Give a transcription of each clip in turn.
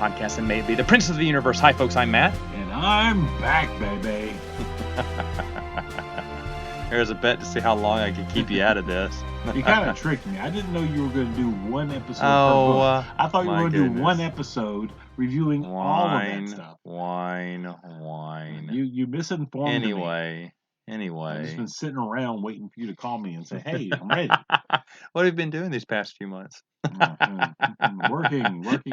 podcast that may be the Prince of the Universe. Hi, folks. I'm Matt. And I'm back, baby. Here's a bet to see how long I can keep you out of this. You kind of tricked me. I didn't know you were going to do one episode per book. I thought you were going to do one episode reviewing all of that stuff. Wine. You misinformed me. Anyway. I've just been sitting around waiting for you to call me and say, hey, I'm ready. What have you been doing these past few months? Working, and working.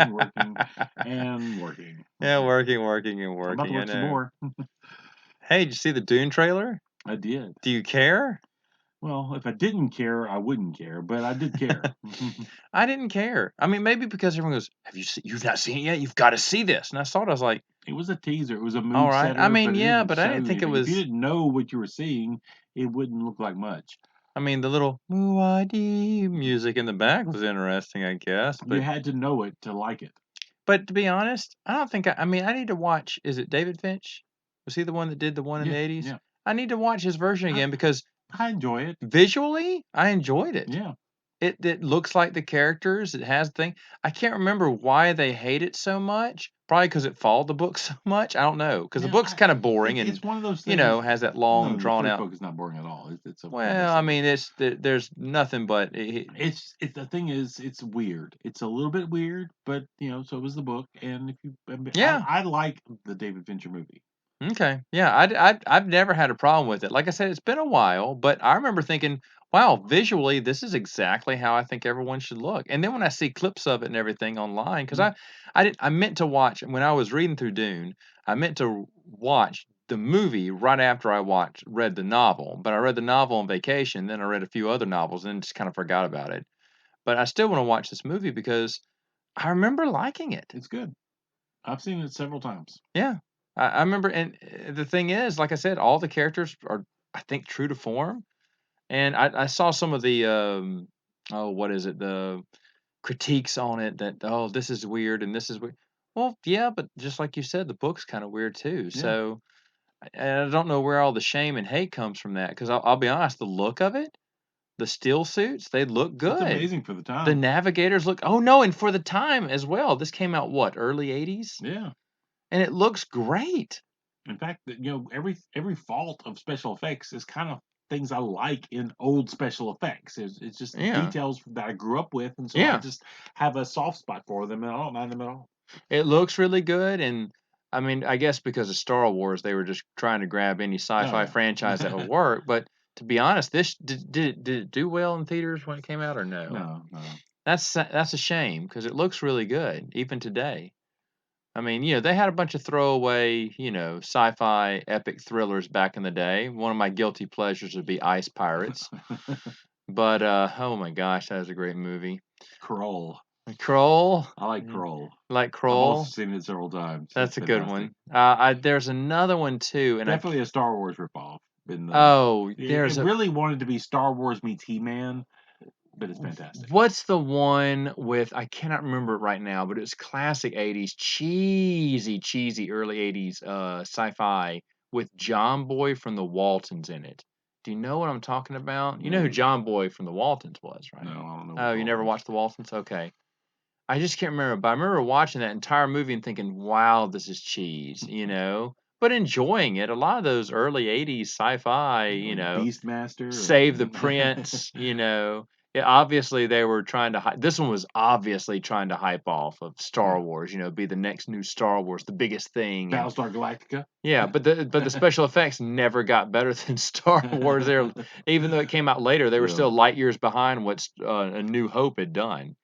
Yeah, working. I'm about to watch some more. Hey, did you see the Dune trailer? I did. Do you care? Well, if I didn't care, I wouldn't care, but I did care. I didn't care. I mean, maybe because everyone goes, you've not seen it yet? You've got to see this. And I saw it, I was like... It was a teaser. It was a mood all right. setter. I mean, yeah, but I didn't think it was... If you didn't know what you were seeing, it wouldn't look like much. I mean, the little Muad'Dib music in the back was interesting, I guess. But... you had to know it to like it. But to be honest, I don't think... I need to watch... Is it David Finch? Was he the one that did the one in the 80s? Yeah. I need to watch his version again because... I enjoy it. Visually, I enjoyed it. Yeah. It looks like the characters. It has thing. I can't remember why they hate it so much. Probably because it followed the book so much. I don't know. Because the book's kind of boring and it's one of those things, has that long drawn out. The book is not boring at all. Well, I mean, there's nothing but it's the thing is it's weird. It's a little bit weird, but so was the book. And I like the David Fincher movie. Okay. Yeah, I've never had a problem with it. Like I said, it's been a while, but I remember thinking, wow, visually, this is exactly how I think everyone should look. And then when I see clips of it and everything online, because I meant to watch, when I was reading through Dune, I meant to watch the movie right after I read the novel. But I read the novel on vacation, then I read a few other novels and just kind of forgot about it. But I still want to watch this movie because I remember liking it. It's good. I've seen it several times. Yeah. I remember, and the thing is, like I said, all the characters are, I think, true to form. And I saw some of the, the critiques on it that, this is weird and this is weird. Well, yeah, but just like you said, the book's kind of weird too. Yeah. So I don't know where all the shame and hate comes from that. Because I'll be honest, the look of it, the still suits, they look good. It's amazing for the time. The navigators look, and for the time as well. This came out, early 80s? Yeah. And it looks great. In fact, every fault of special effects is kind of things I like in old special effects. It's just details that I grew up with, and so I just have a soft spot for them, and I don't mind them at all. It looks really good, and I mean, I guess because of Star Wars, they were just trying to grab any sci-fi franchise that would work. But to be honest, this did it do well in theaters when it came out, or no? No. That's a shame because it looks really good even today. I mean, they had a bunch of throwaway, sci-fi epic thrillers back in the day. One of my guilty pleasures would be Ice Pirates. But, oh my gosh, that was a great movie. Krull. I like Krull. Like Krull? I've also seen it several times. That's a good one. There's another one, too. And definitely a Star Wars ripoff. It really wanted to be Star Wars meets He-Man. But it's fantastic. What's the one with, I cannot remember it right now, but it's classic 80s, cheesy early 80s sci-fi with John Boy from the Waltons in it. Do you know what I'm talking about? You know who John Boy from the Waltons was, right? No, I don't know. Oh, you never watched the Waltons? Okay. I just can't remember, but I remember watching that entire movie and thinking, wow, this is cheese, but enjoying it. A lot of those early 80s sci-fi, Beastmaster. Save the Prince, obviously they were trying to this one was obviously trying to hype off of Star Wars, be the next new Star Wars, the biggest thing. Battlestar Galactica. Yeah, but the special effects never got better than Star Wars. Even though it came out later, they were still light years behind what A New Hope had done.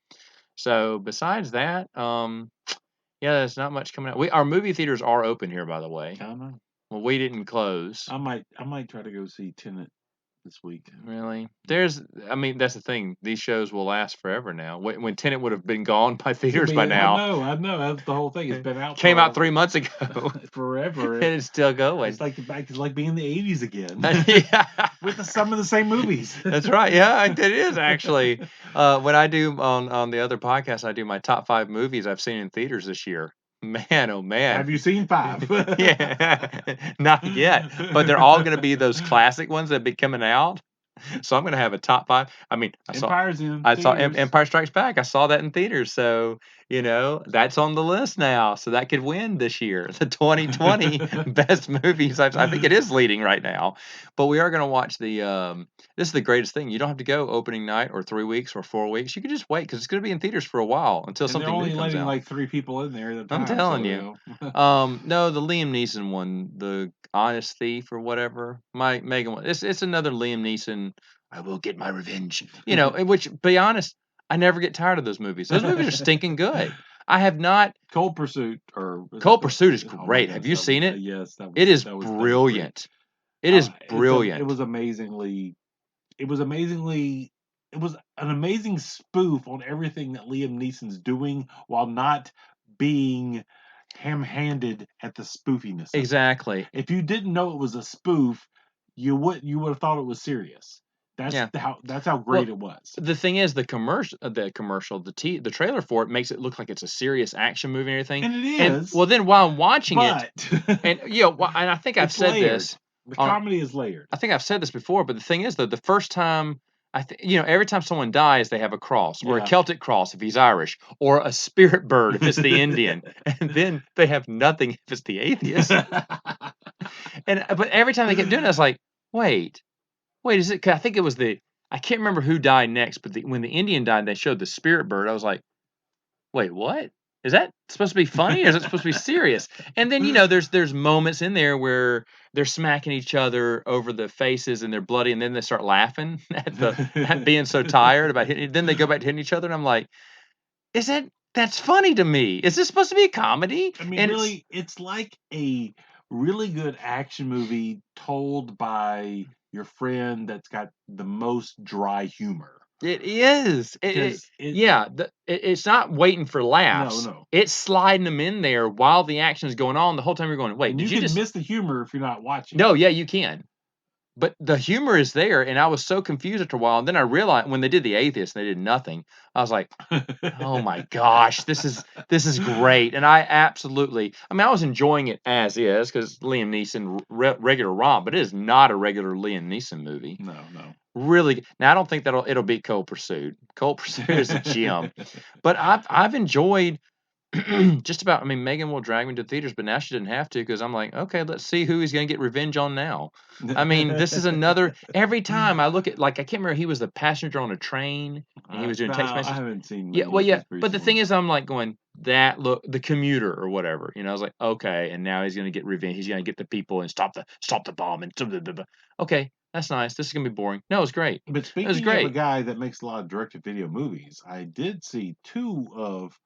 So besides that, there's not much coming out. Our movie theaters are open here, by the way. I know. Well, we didn't close. I might try to go see Tenet this week. Really? That's the thing. These shows will last forever now. When Tenet would have been gone by theaters by now. I know. That's the whole thing. It's been out. Came out 3 months ago. Forever. And it's still going. It's like being in the 80s again. Yeah. With some of the same movies. That's right. Yeah, it is actually. When I do on the other podcast, I do my top 5 movies I've seen in theaters this year. Man, oh man. Have you seen 5? Yeah, not yet. But they're all going to be those classic ones that be coming out. So I'm going to have a top 5. I mean, I saw Empire Strikes Back. I saw that in theaters. So That's on the list now, so that could win this year. The 2020 best movies. I think it is leading right now. But we are going to watch this is the greatest thing. You don't have to go opening night or 3 weeks or 4 weeks. You can just wait because it's going to be in theaters for a while until And they're something new only comes letting out. like 3 people in there at a I'm time. telling you. No, the Liam Neeson one, the Honest Thief or whatever. My Megan one. It's another Liam Neeson. I will get my revenge. Which, be honest, I never get tired of those movies. Those movies are stinking good. I have not. Cold Pursuit Cold Pursuit is oh my great. goodness, Have you seen it? yes, It is that was great. brilliant. It is It brilliant. was amazingly. It was an amazing spoof on everything that Liam Neeson's doing while not being ham-handed at the spoofiness of it. Exactly. If you didn't know it was a spoof, you would have thought it was serious. That's how great it was. The thing is, the trailer for it makes it look like it's a serious action movie and everything. And it is. Well, then while I'm watching it, and I think I've said layered. this. The comedy is layered. I think I've said this before, but the thing is, though, the first time every time someone dies, they have a cross or a Celtic cross if he's Irish, or a spirit bird if it's the Indian, and then they have nothing if it's the atheist. But every time they kept doing it, I was like, wait, is it? 'Cause I think it was I can't remember who died next, but when the Indian died, they showed the spirit bird. I was like, wait, what? Is that supposed to be funny or is it supposed to be serious? And then, there's moments in there where they're smacking each other over the faces and they're bloody, and then they start laughing at being so tired about hitting. Then they go back to hitting each other, and I'm like, that's funny to me. Is this supposed to be a comedy? I mean, really, it's like a really good action movie told by your friend that's got the most dry humor. It is. It's not waiting for laughs. No. It's sliding them in there while the action is going on. The whole time you're going, wait, and you can miss the humor if you're not watching. No, yeah, you can. But the humor is there, and I was so confused after a while. And then I realized when they did the atheist and they did nothing, I was like, "Oh my gosh, this is great!" And I was enjoying it as is because Liam Neeson regular romp, but it is not a regular Liam Neeson movie. No. Really, now I don't think it'll beat Cold Pursuit. Cold Pursuit is a gem, but I've enjoyed. Just about. I mean, Megan will drag me to theaters, but now she didn't have to because I'm like, okay, let's see who he's going to get revenge on now. I mean, this is another. Every time I look at, I can't remember, he was the passenger on a train and he was doing text messages. I haven't seen. But the thing is, I'm like going, the commuter or whatever. I was like, okay, and now he's going to get revenge. He's going to get the people and stop the bomb and blah, blah, blah. Okay, that's nice. This is going to be boring. No, it's great. But speaking of a guy that makes a lot of direct-to-video movies, I did see 2 of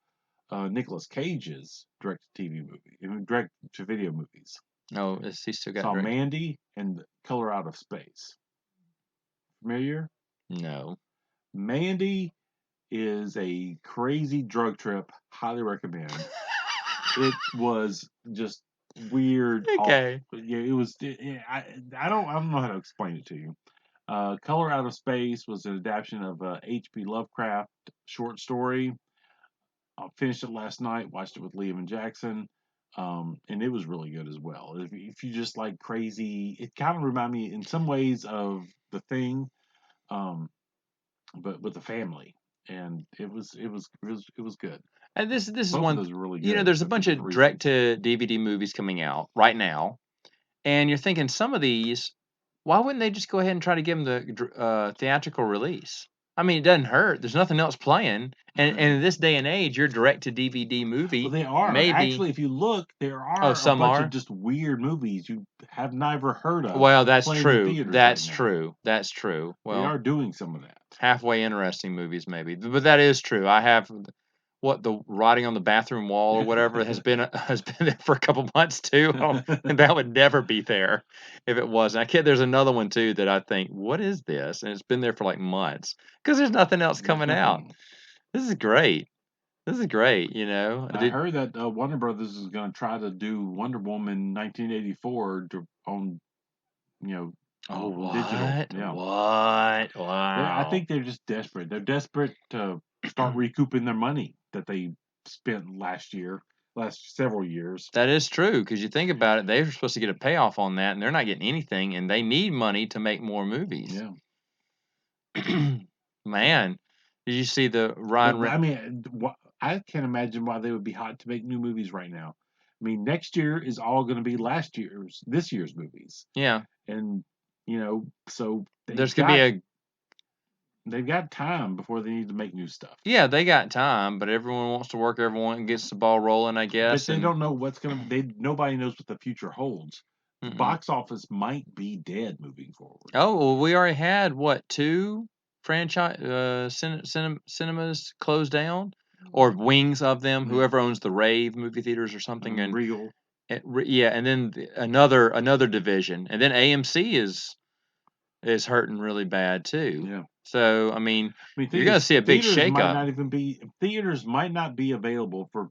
Nicolas Cage's direct-to-video movies. No, he still got. Saw Mandy and Color Out of Space. Familiar? No. Mandy is a crazy drug trip. Highly recommend. It was just weird. Okay. It was. I don't know how to explain it to you. Color Out of Space was an adaptation of a H.P. Lovecraft short story. I finished it last night. Watched it with Liam and Jackson, and it was really good as well. If you just like crazy, it kind of reminded me in some ways of The Thing, but with the family, and it was good. And this is Both one. of those are really good. There's a bunch of direct to DVD movies coming out right now, and you're thinking some of these, why wouldn't they just go ahead and try to give them the theatrical release? I mean, it doesn't hurt. There's nothing else playing, and in this day and age, your direct to DVD movie. Well, they are actually. If you look, there are a bunch of just weird movies you have never heard of. Well, that's true. That's true. That's true. Well, they are doing some of that. Halfway interesting movies, maybe, but that is true. I have the writing on the bathroom wall or whatever has been there for a couple months too, and that would never be there if it wasn't. There's another one too that I think, what is this? And it's been there for like months because there's nothing else coming out. This is great. I heard that Warner Brothers is going to try to do Wonder Woman 1984 on, digital. Yeah. What? Wow. I think they're just desperate. They're desperate to start recouping their money that they spent last several years. That is true because you think about it, they were supposed to get a payoff on that, and they're not getting anything, and they need money to make more movies. Yeah. Man, did you see the Ryan? I can't imagine why they would be hot to make new movies right now. I mean, next year is all going to be this year's movies. Yeah. And so There's gonna be they've got time before they need to make new stuff. Yeah, they got time, but everyone wants to work. Everyone gets the ball rolling, I But guess. they don't know what's gonna. Nobody knows what the future holds. The box office might be dead moving forward. Oh, well, we already had what 2 franchise cinemas closed down, or wings of them. Whoever owns the Rave movie theaters or something, and Regal. Yeah, and then another division, and then AMC is hurting really bad too. Yeah. So I mean you're gonna see a big shakeup. Theaters might not be available for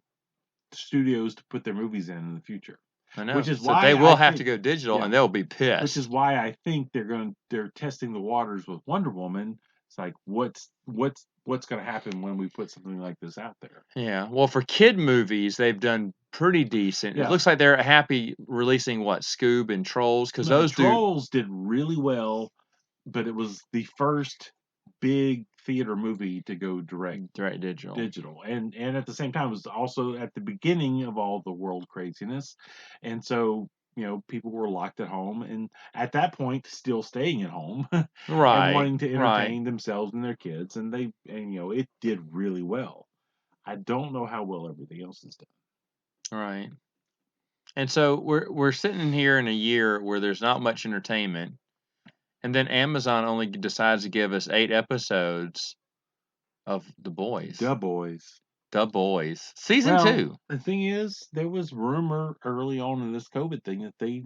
studios to put their movies in the future. I know. Which is so why they will have to go digital, and they'll be pissed. Which is why I think they're testing the waters with Wonder Woman. It's like what's going to happen when we put something like this out there? Yeah. Well, for kid movies, they've done pretty decent. Yeah. It looks like they're happy releasing what Scoob and Trolls, because those Trolls did really well, but it was the first big theater movie to go direct digital, and at the same time it was also at the beginning of all the world craziness, and so people were locked at home, and at that point still staying at home, right, and wanting to entertain themselves and their kids, and it did really well. I don't know how well everything else is done. Right. And so we're sitting here in a year where there's not much entertainment, and then Amazon only decides to give us 8 episodes of The Boys. The Boys. Season 2. The thing is, there was rumor early on in this COVID thing that they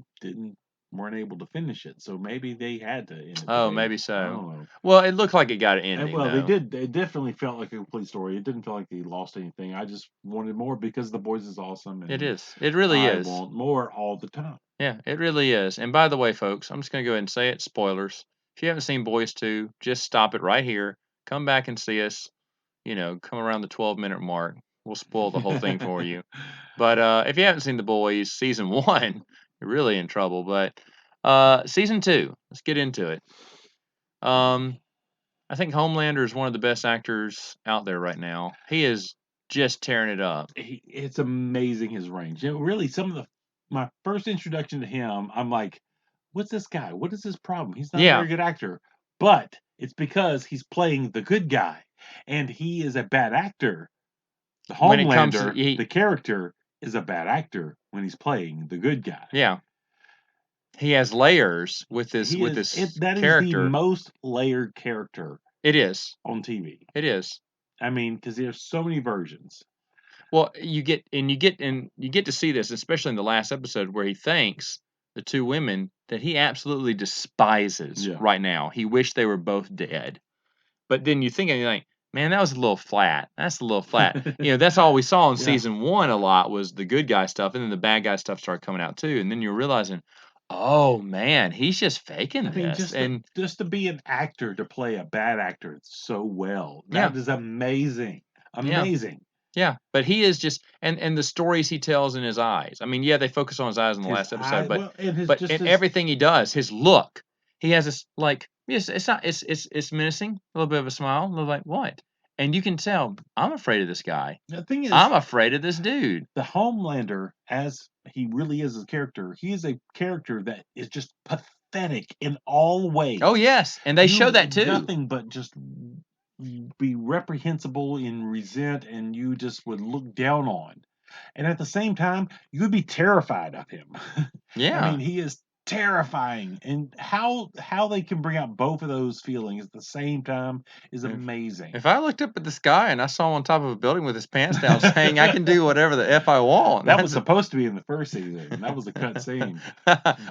weren't able to finish it, so maybe they had to end it. Oh, maybe so. Well, it looked like it got an ending. Well, they did. It definitely felt like a complete story. It didn't feel like they lost anything. I just wanted more because The Boys is awesome. And it is. It really is. I want more all the time. Yeah, it really is. And by the way, folks, I'm just going to go ahead and say it. Spoilers. If you haven't seen Boys 2, just stop it right here. Come back and see us. Come around the 12-minute mark. We'll spoil the whole thing for you. But if you haven't seen The Boys season 1, you're really in trouble. But season 2, let's get into it. I think Homelander is one of the best actors out there right now. He is just tearing it up. It's amazing his range. Really, my first introduction to him, I'm like, what's this guy? What is his problem? He's not a very good actor. But it's because he's playing the good guy, and he is a bad actor. The Homelander, the character, is a bad actor when he's playing the good guy. Yeah. He has layers with this character. That is the most layered character. It is on TV. It is. I mean, because there's so many versions. Well, you get to see this, especially in the last episode, where he thanks the 2 women that he absolutely despises right now. He wished they were both dead. But then you think, and you're like, man, that was a little flat. That's a little flat. That's all we saw in season 1 a lot was the good guy stuff, and then the bad guy stuff started coming out too. And then you're realizing, oh man, he's just faking this. Just to be an actor, to play a bad actor so well, that is amazing. Amazing. Yeah, but he is just, and the stories he tells in his eyes. I mean, they focus on his eyes in the last episode, but in everything he does, his look, he has this it's menacing, a little bit of a smile, a little like what? And you can tell, I'm afraid of this guy. The thing is, I'm afraid of this dude. The Homelander, as he really is a character, he is a character that is just pathetic in all ways. Oh yes, and they show that too. Nothing but just be reprehensible and resent, and you just would look down on. And at the same time, you would be terrified of him. Yeah. I mean, he is terrifying, and how they can bring out both of those feelings at the same time is amazing. If I looked up at the sky and I saw him on top of a building with his pants down saying I can do whatever the F I want. That was supposed to be in the first season. That was a cut scene.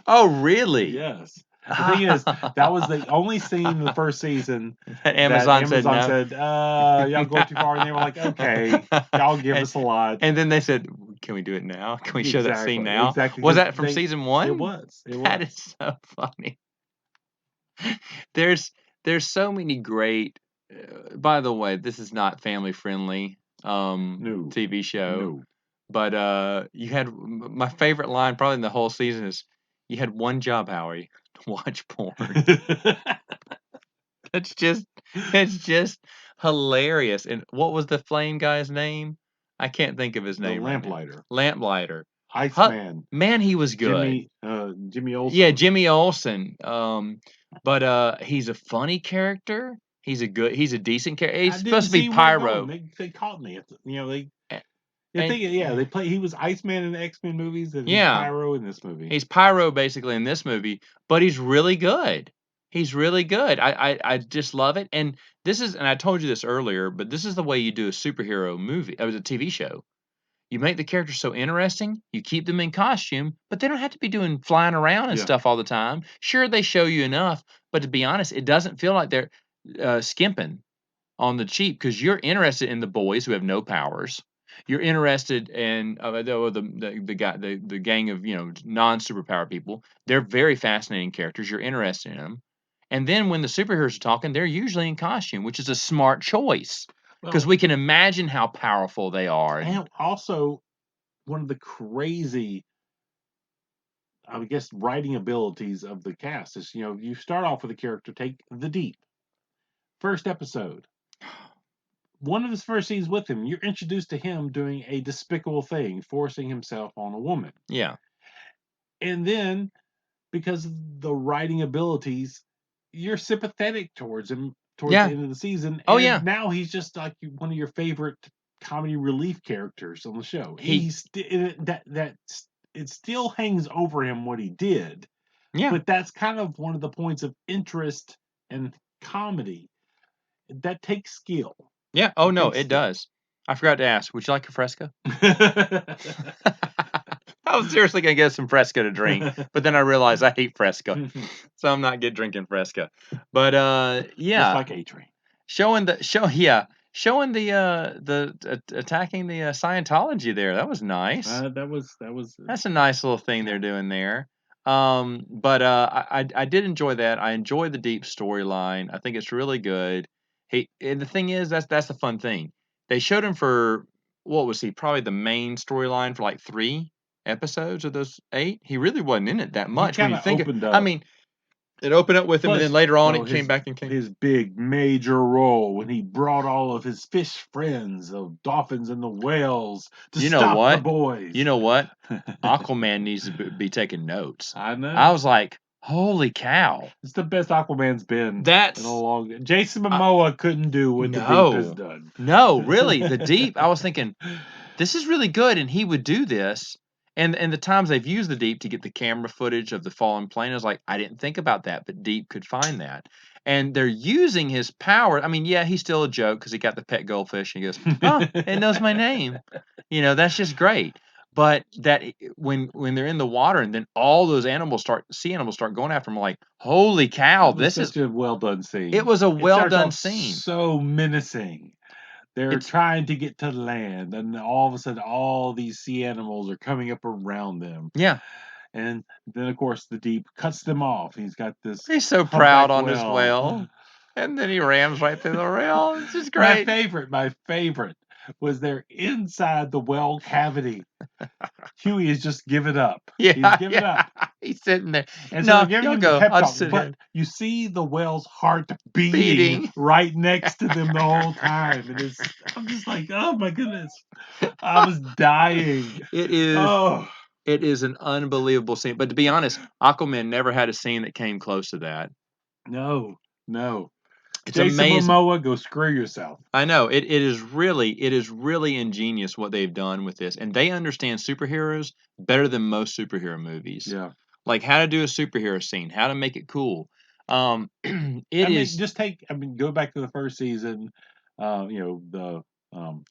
Oh, really? Yes. The thing is, that was the only scene in the first season that Amazon said, y'all go too far, and they were like, okay, y'all give us a lot. And then they said, can we do it now? Can we show that scene now? Exactly. Was that from season 1? It was. That is so funny. There's so many great. By the way, this is not family friendly TV show. No. But you had my favorite line probably in the whole season is, you had one job, Howie, to watch porn. It's just hilarious. And what was the flame guy's name? I can't think of his The name right now. Lamplighter. Lamplighter. Iceman. Man, he was good. Jimmy Olsen. Yeah, Jimmy Olsen. But he's a funny character. He's a decent character. He's supposed to be Pyro. They caught me. They And they play. He was Iceman in the X-Men movies, and he's yeah, Pyro in this movie. he's Pyro basically in this movie, but he's really good. He's really good. I just love it. And I told you this earlier, but this is the way you do a superhero movie, a TV show. You make the characters so interesting, you keep them in costume, but they don't have to be doing flying around and stuff all the time. Sure, they show you enough, but to be honest, it doesn't feel like they're skimping on the cheap because you're interested in the boys who have no powers. You're interested in the gang of non superpower people. They're very fascinating characters. You're interested in them, and then when the superheroes are talking, they're usually in costume, which is a smart choice because we can imagine how powerful they are. And also, one of the crazy, I guess, writing abilities of the cast is you start off with a character, take the Deep. First episode. One of his first scenes with him, you're introduced to him doing a despicable thing, forcing himself on a woman. Yeah. And then, because of the writing abilities, you're sympathetic towards him towards the end of the season. Oh, yeah. Now he's just like one of your favorite comedy relief characters on the show. It still hangs over him what he did. Yeah. But that's kind of one of the points of interest and comedy. That takes skill. Yeah. Oh, no, it does. I forgot to ask, would you like a Fresca? I was seriously going to get some Fresca to drink, but then I realized I hate Fresca, so I'm not drinking Fresca. But yeah. Just like A-Train. Showing the attacking the Scientology there. That was nice. That's a nice little thing they're doing there. But I did enjoy that. I enjoy the Deep storyline. I think it's really good. And the thing is, that's the fun thing. They showed him for what was he? Probably the main storyline for like 3 episodes of those 8. He really wasn't in it that much when you think of, I mean, it opened up with him, and then later on it came back and came. His big major role when he brought all of his fish friends, the dolphins and the whales, to stop the boys. You know what? Aquaman needs to be taking notes. I know. I was like, holy cow! It's the best Aquaman's been in a long. Jason Momoa couldn't do what the Deep has done. No, really, the Deep. I was thinking, this is really good, and he would do this. And the times they've used the Deep to get the camera footage of the fallen plane, I was like, I didn't think about that, but Deep could find that. And they're using his power. I mean, yeah, he's still a joke because he got the pet goldfish, and he goes, "Oh, it knows my name." That's just great. But that when they're in the water, and then all those sea animals start going after him, I'm like, holy cow, this is a well done scene. It was a well done scene. So menacing. They're trying to get to land, and all of a sudden, all these sea animals are coming up around them. Yeah. And then, of course, the Deep cuts them off. He's got this. He's so proud on his whale. And then he rams right through the rail. It's just great. My favorite was they're inside the well cavity. Huey has just given up. Yeah, he's given up. He's sitting there. And so you'll go. I'll just sit here. You see the whale's heart beating right next to them the whole time. And I'm just like, oh my goodness. I was dying. It is. Oh. It is an unbelievable scene. But to be honest, Aquaman never had a scene that came close to that. No. It's Jason amazing. Momoa, go screw yourself. I know. It is really ingenious what they've done with this. And they understand superheroes better than most superhero movies. Yeah. Like how to do a superhero scene, how to make it cool. Go back to the first season, the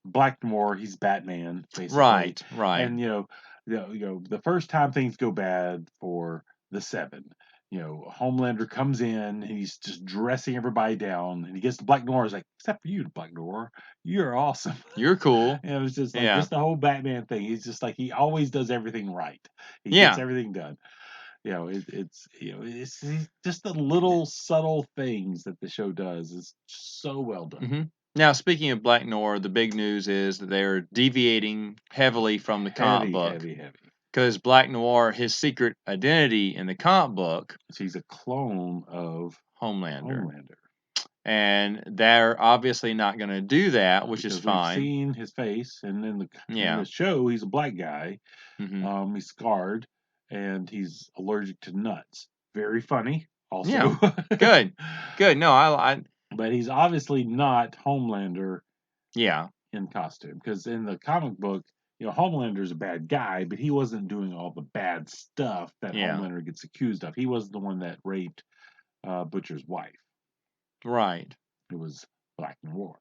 Black Noir, he's Batman, basically. Right. And the first time things go bad for the Seven, Homelander comes in, and he's just dressing everybody down, and he gets to Black Noir. He's like, except for you, Black Noir, you're awesome. You're cool. And it was just like just the whole Batman thing. He's just like he always does everything right. He gets everything done. It's just the little subtle things that the show does is so well done. Mm-hmm. Now, speaking of Black Noir, the big news is that they're deviating heavily from the comic book. Heavy. Because Black Noir, his secret identity in the comic book, he's a clone of Homelander. and they're obviously not going to do that, which is Because we've fine. seen his face, and in Yeah. the show, he's a black guy. Mm-hmm. He's scarred, and he's allergic to nuts. Very funny, also. Yeah. Good. Good. No, I. But he's obviously not Homelander Yeah. in costume, because in the comic book, Homelander's a bad guy, but he wasn't doing all the bad stuff that Yeah. Homelander gets accused of. He was the one that raped Butcher's wife. Right. It was Black Noir.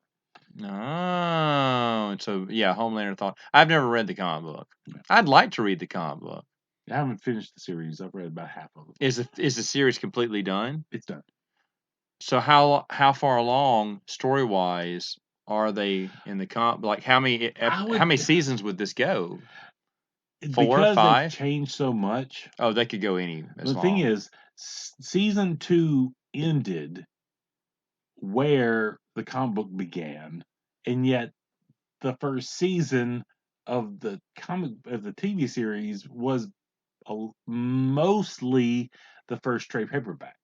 Oh, so yeah, Homelander thought. I've never read the comic book. I'd like to read the comic book. I haven't finished the series. I've read about half of it. Is the series completely done? It's done. So how far along story wise are they in the comp? Like how many seasons would this go? 4, because 5? they've changed so much. Oh, they could go any. The thing is, season 2 ended where the comic book began, and yet the first season of the TV series was mostly the first trade paperback.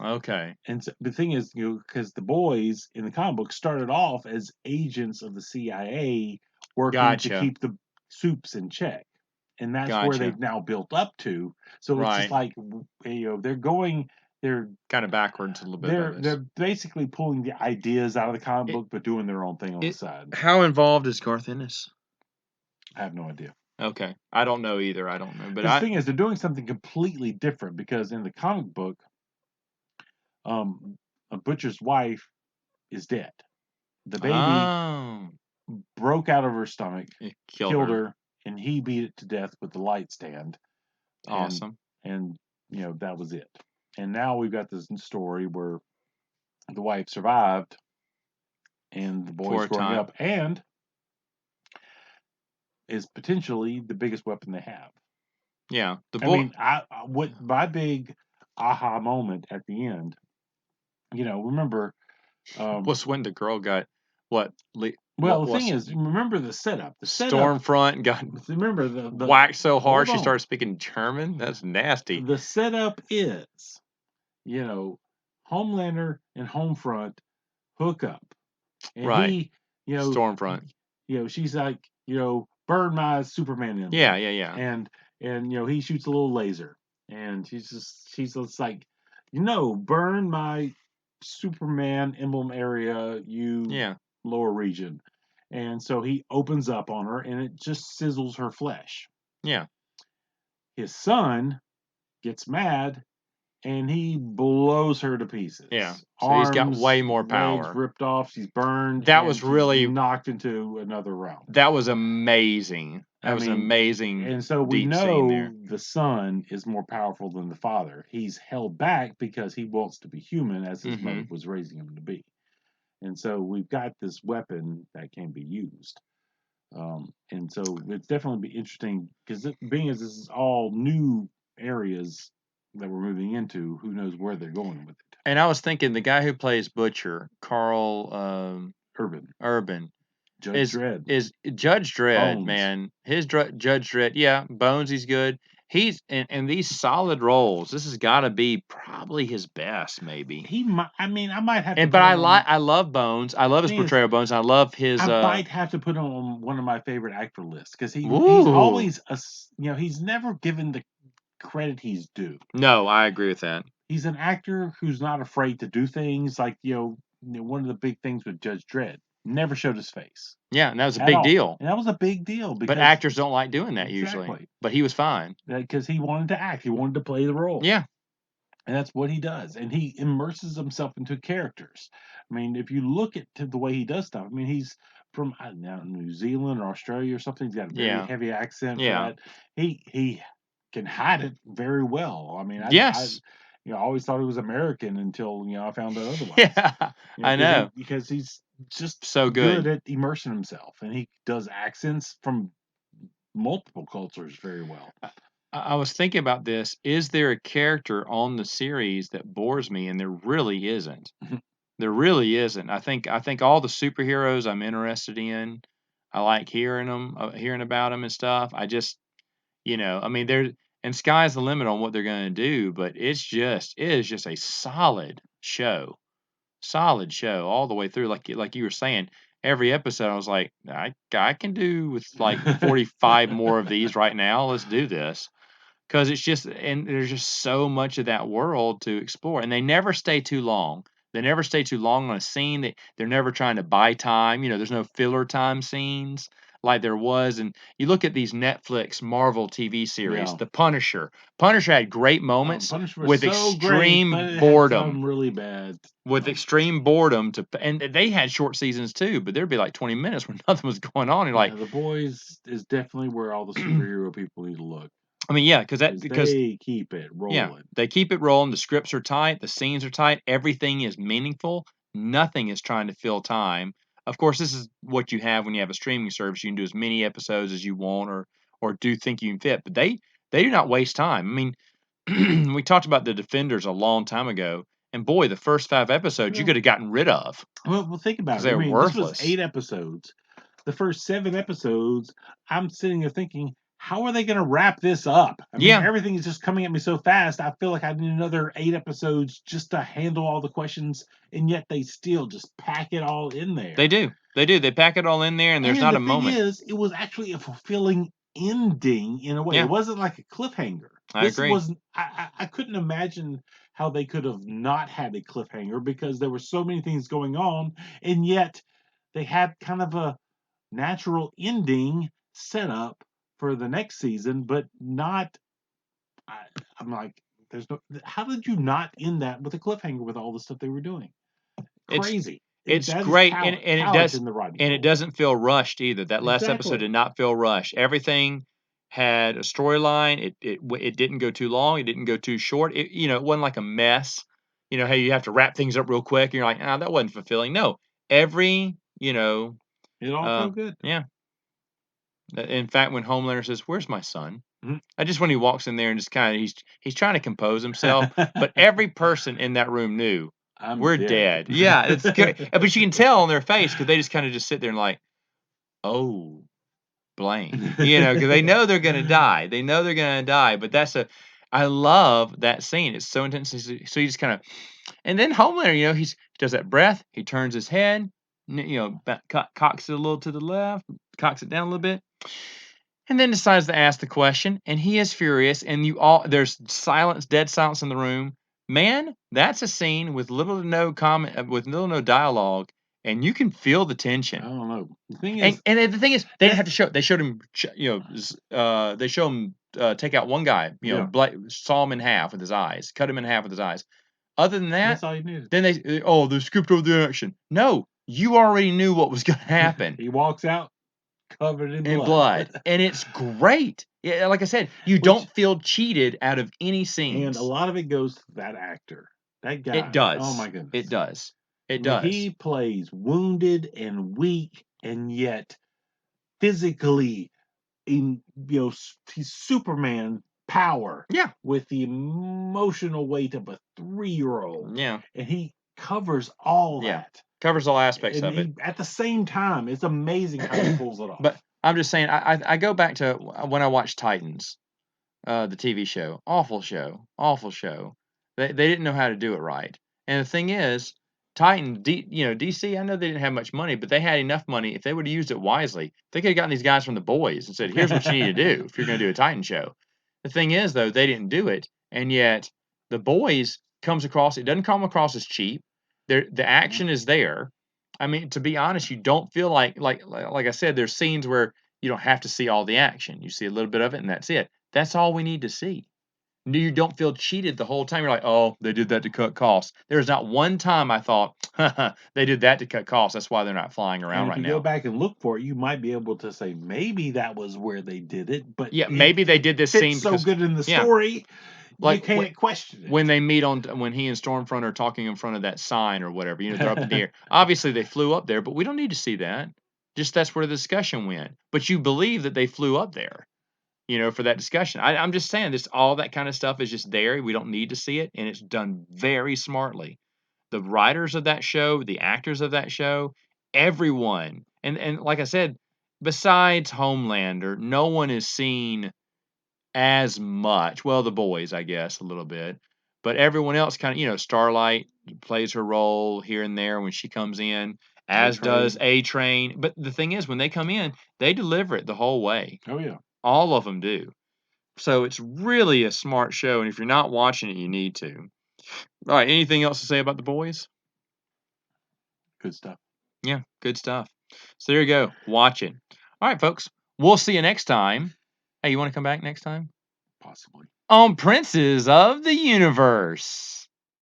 Okay. And so, the thing is, because the boys in the comic book started off as agents of the CIA working to keep the soups in check. And that's where they've now built up to. So it's just like, they're kind of backwards a little bit. They're basically pulling the ideas out of the comic book, but doing their own thing on the side. How involved is Garth Ennis? I have no idea. Okay, I don't know either. I don't know, but the thing is, they're doing something completely different, because in the comic book, a Butcher's wife is dead. The baby broke out of her stomach, killed her, and he beat it to death with the light stand. Awesome. And that was it. And now we've got this story where the wife survived, and the boy's growing up, and is potentially the biggest weapon they have. Yeah, my big aha moment at the end. Remember, was when the girl got what? Well, the thing is, remember the setup. The Stormfront got remember the whacked so hard she started speaking German. That's nasty. The setup is, Homelander and Homefront hook up, and he, Stormfront. She's like, burn my Superman emblem. Yeah. And he shoots a little laser, and she's just like, burn my Superman emblem area, lower region. And so he opens up on her, and it just sizzles her flesh. Yeah. His son gets mad, and he blows her to pieces. Yeah. So he's got way more power. Legs ripped off. She's burned. That was really knocked into another realm. That was amazing. That was amazing. And so we know the son is more powerful than the father. He's held back because he wants to be human, as his mother was raising him to be. And so we've got this weapon that can be used. And so it's definitely be interesting, because being as this is all new areas that we're moving into, who knows where they're going with it. And I was thinking the guy who plays Butcher, Carl Urban. Judge Dredd. Is Judge Dredd, Bones. Man. His Judge Dredd, yeah, Bones, he's good. He's in these solid roles. This has got to be probably his best, maybe. I might have to. But I love Bones. I love his portrayal of Bones. I love his. I might have to put him on one of my favorite actor lists, because he's always he's never given the credit he's due. No, I agree with that. He's an actor who's not afraid to do things like one of the big things with Judge Dredd. Never showed his face. Yeah, and that was a big deal. And that was a big deal. But actors don't like doing that usually. But he was fine. Because he wanted to act. He wanted to play the role. Yeah. And that's what he does. And he immerses himself into characters. I mean, if you look at the way he does stuff, he's from New Zealand or Australia or something. He's got a very heavy accent. Yeah. For that. He can hide it very well. I always thought he was American until I found out otherwise. Yeah, I know, because he's just so good at immersing himself, and he does accents from multiple cultures very well. I was thinking about this. Is there a character on the series that bores me? And there really isn't. There really isn't. I think all the superheroes I'm interested in. I like hearing about them and stuff. I just, and sky's the limit on what they're going to do, but it is just a solid show. Solid show all the way through. Like you were saying, every episode I was like, I can do with like 45 more of these right now. Let's do this. Because it's just and there's just so much of that world to explore, and they never stay too long. They never stay too long on a scene. They're never trying to buy time. There's no filler time scenes like there was. And you look at these Netflix Marvel TV series, Yeah. The Punisher. Punisher had great moments Punisher was with so great, but extreme it had boredom. some really bad. With extreme boredom and they had short seasons too, but there'd be like 20 minutes where nothing was going on. You're like, The Boys is definitely where all the superhero people need to look. I mean, yeah, because they keep it rolling. they keep it rolling. The scripts are tight, the scenes are tight, everything is meaningful. Nothing is trying to fill time. Of course, this is what you have when you have a streaming service. You can do as many episodes as you want, or do think you can fit. But they do not waste time. I mean, we talked about the Defenders a long time ago, and boy, the first 5 episodes you could have gotten rid of Well, think about because it. they were This was worthless. 8 episodes. The first 7 episodes, I'm sitting there thinking, how are they going to wrap this up? I mean, everything is just coming at me so fast. I feel like I need another 8 episodes just to handle all the questions, and yet they still just pack it all in there. They do. They do. They pack it all in there, and there's not a moment. The thing is, it was actually a fulfilling ending in a way. Yeah. It wasn't like a cliffhanger. I agree. I couldn't imagine how they could have not had a cliffhanger because there were so many things going on, and yet they had kind of a natural ending set up for the next season, but not. I'm like, there's no. How did you not end that with a cliffhanger with all the stuff they were doing? Crazy. It's great, and it doesn't feel rushed either. That last episode did not feel rushed. Everything had a storyline. It didn't go too long. It didn't go too short. It wasn't like a mess. Hey, you have to wrap things up real quick. And you're like, that wasn't fulfilling. No, it all felt good. Yeah. In fact, when Homelander says, "Where's my son?" Mm-hmm. Just when he walks in there and just kind of he's trying to compose himself, but every person in that room knew. We're dead. Yeah, it's good. But you can tell on their face because they just kind of just sit there and like, oh, blank. Because they know they're going to die. They know they're going to die. But I love that scene. It's so intense. So you just kind of, and then Homelander, he does that breath. He turns his head, cocks it a little to the left, cocks it down a little bit. And then decides to ask the question, and he is furious. And there's silence, dead silence in the room. Man, that's a scene with little to no comment, with little to no dialogue, and you can feel the tension. I don't know. The thing is, and the thing is, they didn't have to show. They showed him, they show him take out one guy, saw him in half with his eyes, cut him in half with his eyes. Other than that, that's all you needed. Then they skipped over the action. No, you already knew what was going to happen. He walks out covered in blood. And it's great. Yeah, like I said, you don't feel cheated out of any scenes. And a lot of it goes to that actor. That guy. It does. Oh my goodness. It does. It does. He plays wounded and weak, and yet physically, he's Superman power. Yeah. With the emotional weight of a 3-year-old. Yeah. And he covers all that. Covers all aspects of it. At the same time, it's amazing how he pulls it off. But I'm just saying, I go back to when I watched Titans, the TV show. Awful show. Awful show. They didn't know how to do it right. And the thing is, DC, I know they didn't have much money, but they had enough money. If they would have used it wisely, they could have gotten these guys from The Boys and said, here's what you need to do if you're going to do a Titan show. The thing is, though, they didn't do it. And yet, The Boys it doesn't come across as cheap. The action is there. I mean, to be honest, you don't feel like I said, there's scenes where you don't have to see all the action. You see a little bit of it, and that's it. That's all we need to see. You don't feel cheated the whole time. You're like, oh, they did that to cut costs. There's not one time I thought, they did that to cut costs. That's why they're not flying around right now. If you go back and look for it, you might be able to say maybe that was where they did it. But yeah, maybe they did this scene so good in the story. Like you can't question it. When they meet when he and Stormfront are talking in front of that sign or whatever, they're up in the air. Obviously, they flew up there, but we don't need to see that. Just that's where the discussion went. But you believe that they flew up there, for that discussion. I'm just saying all that kind of stuff is just there. We don't need to see it, and it's done very smartly. The writers of that show, the actors of that show, everyone, and like I said, besides Homelander, no one is seen as much. Well, the boys, I guess, a little bit. But everyone else kind of, you know, Starlight plays her role here and there when she comes in, as does A-Train. But the thing is, when they come in, they deliver it the whole way. Oh, yeah. All of them do. So it's really a smart show, and if you're not watching it, you need to. All right, anything else to say about The Boys? Good stuff. Yeah, good stuff. So there you go. Watch it. All right, folks. We'll see you next time. Hey, you want to come back next time? Possibly. On Princes of the Universe.